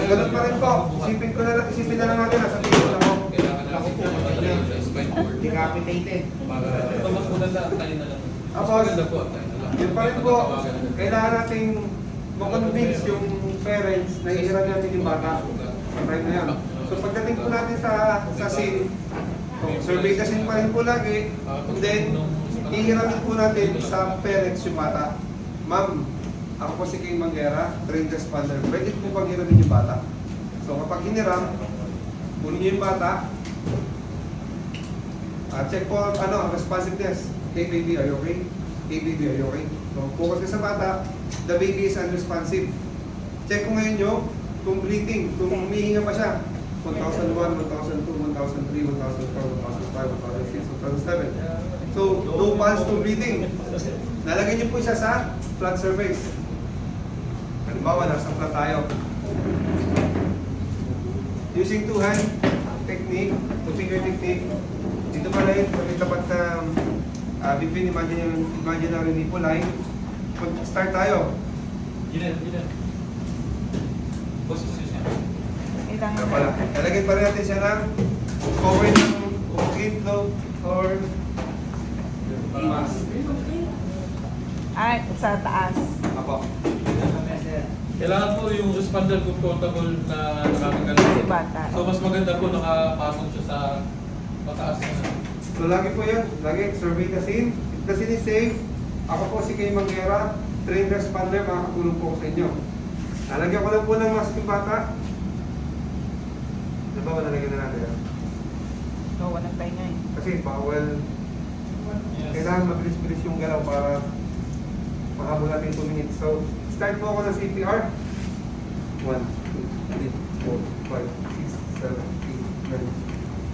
ganun pa rin po. Isipin na lang natin, nasa table ako. Ako po, magaling sa spine board. Decapitated. Ito mas maganda, tayo na lang. Mas Tapos, maganda po, tayo na lang. yun pa rin po, kailangan nating makonvince yung parents na ihiram natin yung bata. Sa time na yan. So pagdating po natin sa scene, survey the scene pa rin po lagi, then ihiramin po natin sa parents yung bata. Ma'am, ako po si King Manguera, trained responder. Pwede po bang hiramin yung bata? So kapag hiniram, kunin niyo yung bata. Check po responsiveness. Hey baby, are you okay? Hey baby, are you okay? So focus ka sa bata. The baby is unresponsive. Check ko ngayon nyo kung breathing, kung humihinga pa siya. 1001, 1002, 1003, 1004, 1005, 1006, 1007. So, no pulse, no breathing. Nalagay niyo po siya sa flat surface. Halimbawa, nasa flat tayo. Using two hand technique, two finger technique. Dito pala yun, may tapat na between imaginary nipple line. Start tayo. Gina. Boses siya. Kaya pala, talagyan pa rin natin siya ng cover ng itlog or mask. Ay, sa taas. Apo. Kailangan po yung responder comfortable na nakakagaling. Si bata. So mas maganda po nakapasok siya sa mataas na. So lagi po yun, lagi survey the scene. If the scene is safe, ako po si Kay Manguera, trained responder, makakatulong po ko sa inyo. Nalagyan ko lang po ng mask yung bata. Diba ba nalagyan na natin? No, walang pahinga eh. Kasi bawal, kailangan mabilis-bilis yung galaw para mahabol natin 2 minutes. So, start po ako ng CPR. 1, 2, 3, 4, 5, 6, 7, 8, 9,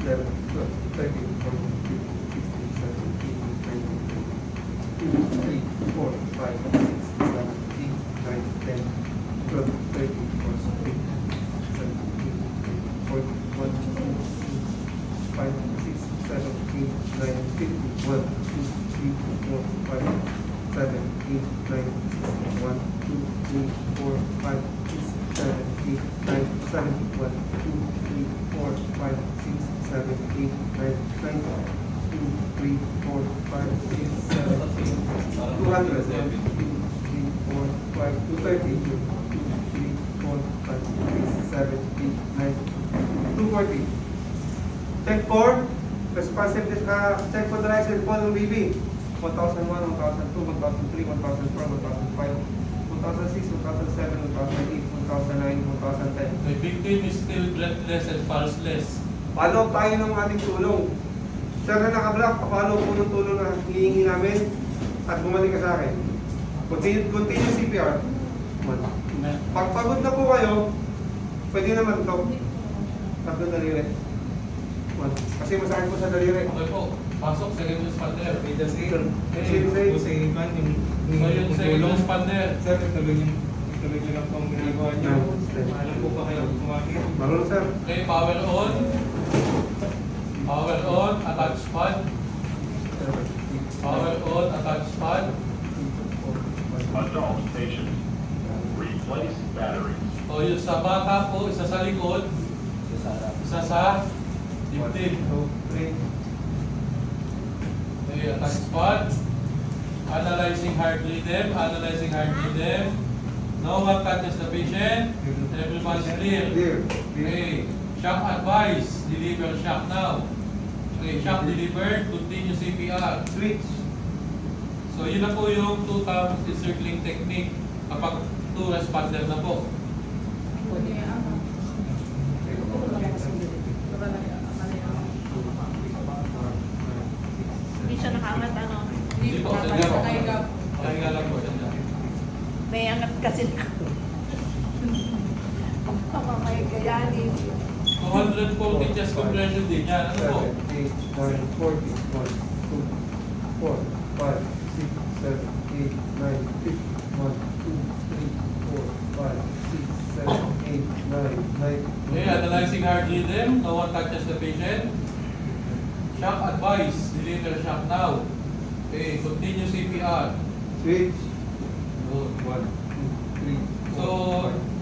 11, 12, 13, 14, 15, 16, 17, 18, 19, 2, 3, 4, 5, 6, 7, 8, 9, 10, 12, 13, 14, 15, 16, 5, 6, 7, 8, 9, 50, 1, 2, 3, 4, 5, 7, 8, 9, 1, 2, 3, 4, 5, 6, 7, 8, 9, 7, 1, 2, 3, 4, 5, 6, 7, 8, 9, 9, 2, 3, 4, 5, 6, 7, 8, 200, 1, 2, 3, 4, 5, 230, 2, 3, 4, 5, 6, 7, 8, 9, 240. Check for responsiveness, check for the rise and fall ng baby. 1001, 1002, 1003, 1004, 1005, 2006, 2007, 2008, 2009, 2010. The victim is still breathless and pulseless. Follow tayo ng ating tulong. Sir na naka-block, papalo po ng tulong na hihingi namin at bumalik ka sa akin. Continue CPR. Pag pagod na po kayo, pwede naman ito. Tatlo daliri. Kasi masakit po sa daliri. Okay po, pasok second responder. May the same. Same. Po sa iman yung So yung second responder, Sir, ituloy niyo lang po ang ginagawa niyo. Alam po ba kayo kumamit? Marunong sir. okay, power on. Power on, attach pad. Power on, attach pad. Adult patient. Replace batteries. O yung sa bata po, isa sa likod, isa sa dibdib. 2, 3. Okay, attach pad. Analyzing heart rhythm, analyzing heart rhythm. No one touches the patient. Everyone's clear. Clear. Okay, shock advice. Deliver shock now. Okay, shock delivered. Continue CPR. Switch. So yun na po yung 2 times encircling technique kapag 2 responder na po. Hindi siya nakaangat ano. Hindi po, sadya po. Pahinga lang po sadya. May angat kasi na. Baka may kayanin. 240 chest compression din yan. Ano po? 7, 8, 9, 40, 1, 2, 4, 5, 6, 7, 8, 9, 50, 1, 2, 3, 4, 5, 6, 7, 8, 9, 9. Okay, analyzing heart rhythm. No one touches the patient. Shock advice. Deliver shock now. Okay, continue CPR. Switch. Good. 1, 2, 3, 4, So,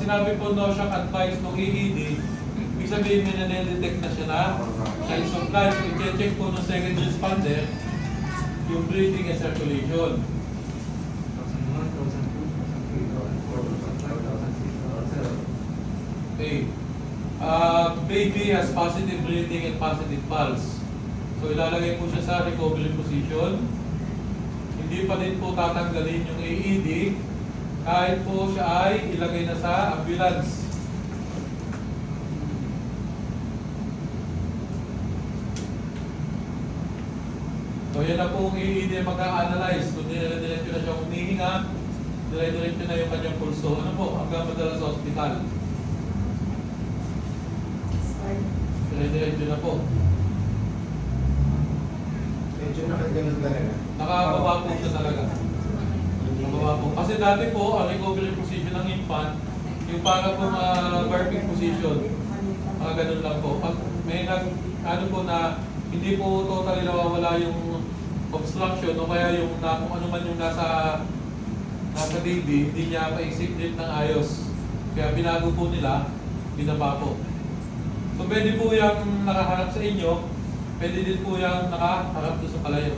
sinabi po no shock advice ng EED, ibig sabihin may na-detect na siya na signs of life. I-check po ng second responder yung breathing and circulation. 1,001, 1,002, 1,003, 1,004, 1,005, 1,006, 1,007. Okay. Baby has positive breathing and positive pulse. So ilalagay po siya sa recovery position. Hindi pa din po tatanggalin yung AED kahit po siya ay ilagay na sa ambulance. So yan na po ang AED mag-a-analyze. Kung dire-diretso na siya humihinga, dire-diretso na yung kanyang pulso. Ano po? Hanggang madala sa ospital. Dire-diretso na po. Medyo nakaganon talaga. Nakababa po siya talaga. Nakababa po. Kasi dati po, ang recovery position ng infant, yung para po burping position. Mga ganun lang po. Pag may ano po na hindi po totally nawawala yung obstruction o kaya yung kung ano man yung nasa baby, hindi niya ma-execute ng ayos. Kaya binago po nila, binaba po. So pwede po yung nakaharap sa inyo, pwede din po yung nakaharap doon sa palayo.